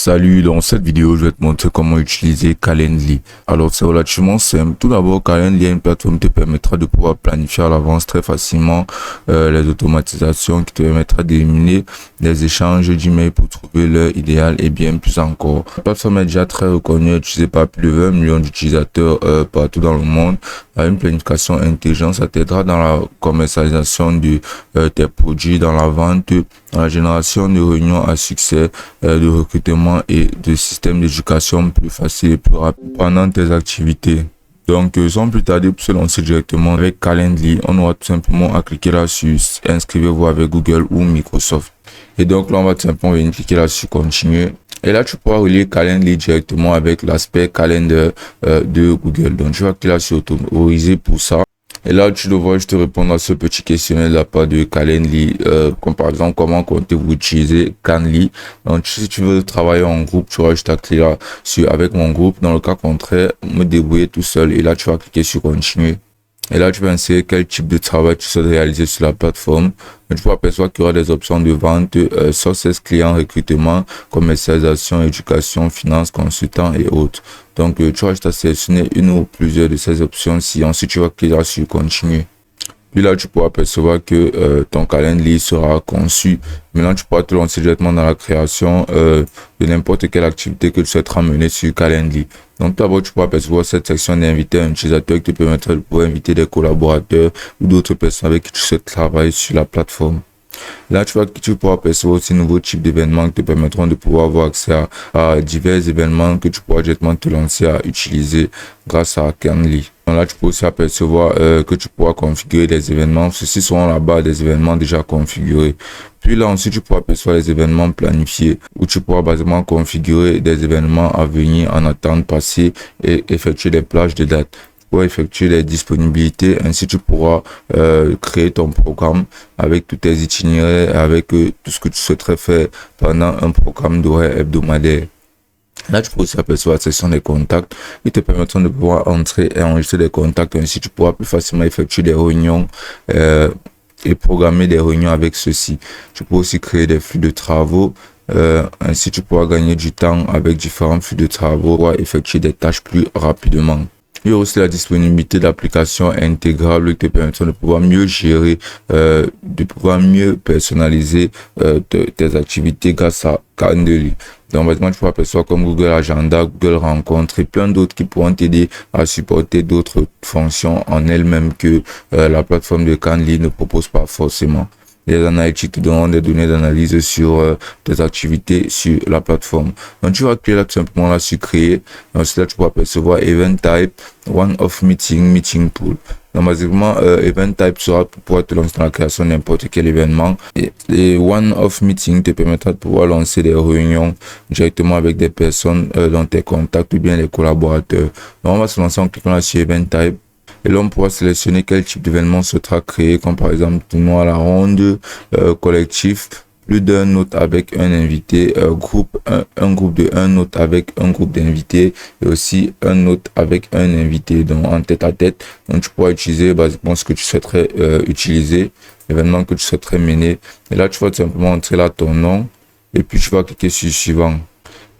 Salut, dans cette vidéo, je vais te montrer comment utiliser Calendly. Alors, c'est relativement simple. Tout d'abord, Calendly est une plateforme qui te permettra de pouvoir planifier à l'avance très facilement les automatisations, qui te permettra d'éliminer les échanges d'emails pour trouver l'heure idéale et bien plus encore. La plateforme est déjà très reconnue, utilisée par plus de 20 millions d'utilisateurs partout dans le monde. À une planification intelligente, ça t'aidera dans la commercialisation de tes produits, dans la vente, dans la génération de réunions à succès, de recrutement et de systèmes d'éducation plus faciles et plus rapides pendant tes activités. Donc, sans plus tarder, pour se lancer directement avec Calendly, on aura tout simplement à cliquer là-dessus, inscrivez-vous avec Google ou Microsoft. Et donc là, on va tout simplement venir cliquer là-dessus, continuer. Et là, tu pourras relier Calendly directement avec l'aspect Calendar de Google. Donc, tu vas cliquer là sur autoriser pour ça. Et là, tu devras juste répondre à ce petit questionnaire de la part de Calendly, comme par exemple, comment comptez-vous utiliser Calendly. Donc, si tu veux travailler en groupe, tu auras juste à cliquer là sur avec mon groupe. Dans le cas contraire, me débrouiller tout seul. Et là, tu vas cliquer sur continuer. Et là, tu vas insérer quel type de travail tu souhaites réaliser sur la plateforme. Tu vas apercevoir qu'il y aura des options de vente, sources clients, recrutement, commercialisation, éducation, finance, consultant et autres. Donc, tu vas juste à sélectionner une ou plusieurs de ces options-ci. Ensuite, tu vas cliquer sur continuer. Puis là, tu pourras percevoir que ton Calendly sera conçu. Maintenant, tu pourras te lancer directement dans la création de n'importe quelle activité que tu souhaiteras mener sur Calendly. Donc, d'abord, tu pourras percevoir cette section d'inviter un utilisateur qui te permettra de pouvoir inviter des collaborateurs ou d'autres personnes avec qui tu souhaites travailler sur la plateforme. Là, tu pourras percevoir aussi de nouveaux types d'événements qui te permettront de pouvoir avoir accès à divers événements que tu pourras directement te lancer à utiliser grâce à Calendly. Donc là, tu peux aussi apercevoir que tu pourras configurer des événements. Ceux-ci seront là-bas des événements déjà configurés. Puis là, ensuite, tu pourras apercevoir les événements planifiés où tu pourras basiquement configurer des événements à venir en attente passée et effectuer des plages de dates. Pour effectuer les disponibilités, ainsi tu pourras créer ton programme avec tous tes itinéraires, avec tout ce que tu souhaiterais faire pendant un programme d'horaire hebdomadaire. Là, tu peux aussi apercevoir la section des contacts qui te permettront de pouvoir entrer et enregistrer des contacts. Ainsi, tu pourras plus facilement effectuer des réunions et programmer des réunions avec ceci. Tu peux aussi créer des flux de travaux. Ainsi, tu pourras gagner du temps avec différents flux de travaux pour effectuer des tâches plus rapidement. Il y a aussi la disponibilité d'applications intégrables qui te permettront de pouvoir mieux gérer, de pouvoir mieux personnaliser tes activités grâce à Calendly. Donc, maintenant, tu pourras apercevoir comme Google Agenda, Google Rencontres et plein d'autres qui pourront t'aider à supporter d'autres fonctions en elles-mêmes que la plateforme de Calendly ne propose pas forcément. Les analytics te donneront des données d'analyse sur tes activités sur la plateforme. Donc, tu vas cliquer là tout simplement là sur créer. Ensuite, là, tu pourras percevoir Event Type, One-Off Meeting, Meeting Pool. Donc, basiquement, Event Type sera pour pouvoir te lancer dans la création de n'importe quel événement. Et One-Off Meeting te permettra de pouvoir lancer des réunions directement avec des personnes dans tes contacts ou bien les collaborateurs. Donc, on va se lancer en cliquant là sur Event Type. Et là, on pourra sélectionner quel type d'événement sera créé, comme par exemple tournoi à la ronde, collectif, plus d'un hôte avec un invité, un groupe de un hôte avec un groupe d'invités et aussi un hôte avec un invité, donc en tête à tête. Donc, tu pourras utiliser basiquement ce que tu souhaiterais utiliser, l'événement que tu souhaiterais mener. Et là, tu vas tout simplement entrer là ton nom et puis tu vas cliquer sur suivant.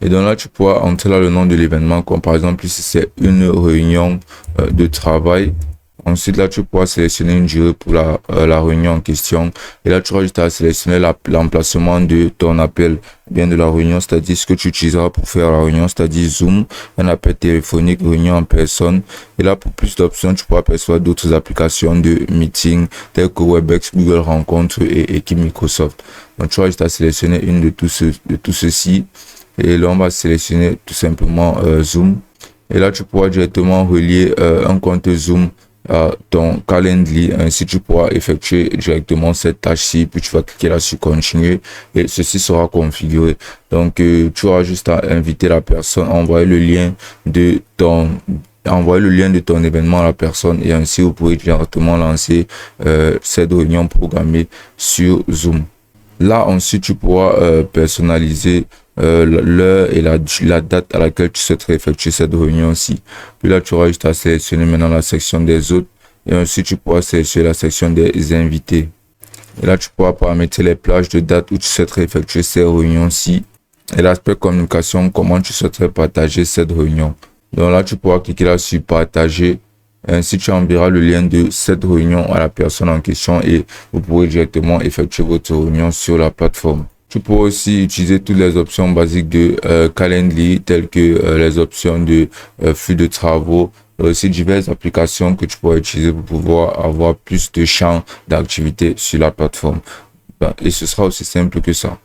Et donc là, tu pourras entrer là le nom de l'événement, comme par exemple ici, c'est une réunion de travail. Ensuite, là, tu pourras sélectionner une durée pour la réunion en question. Et là, tu auras juste à sélectionner l'emplacement de ton appel, bien de la réunion, c'est-à-dire ce que tu utiliseras pour faire la réunion, c'est-à-dire Zoom, un appel téléphonique, réunion en personne. Et là, pour plus d'options, tu pourras percevoir d'autres applications de meeting, telles que Webex, Google Rencontres et équipe Microsoft. Donc, tu auras juste à sélectionner une de tout ceci. Et là, on va sélectionner tout simplement Zoom. Et là, tu pourras directement relier un compte Zoom à ton Calendly. Ainsi, tu pourras effectuer directement cette tâche-ci. Puis, tu vas cliquer là sur continuer. Et ceci sera configuré. Donc, tu auras juste à inviter la personne, envoyer le lien de ton événement à la personne. Et ainsi, vous pourrez directement lancer cette réunion programmée sur Zoom. Là, ensuite, tu pourras personnaliser l'heure et la date à laquelle tu souhaiterais effectuer cette réunion-ci. Puis là, tu auras juste à sélectionner maintenant la section des autres. Et ensuite, tu pourras sélectionner la section des invités. Et là, tu pourras paramétrer les plages de date où tu souhaiterais effectuer ces réunions-ci. Et l'aspect communication, comment tu souhaiterais partager cette réunion. Donc là, tu pourras cliquer là sur partager. Ainsi, tu enverras le lien de cette réunion à la personne en question et vous pourrez directement effectuer votre réunion sur la plateforme. Tu pourras aussi utiliser toutes les options basiques de Calendly, telles que les options de flux de travaux, aussi diverses applications que tu pourras utiliser pour pouvoir avoir plus de champs d'activité sur la plateforme. Et ce sera aussi simple que ça.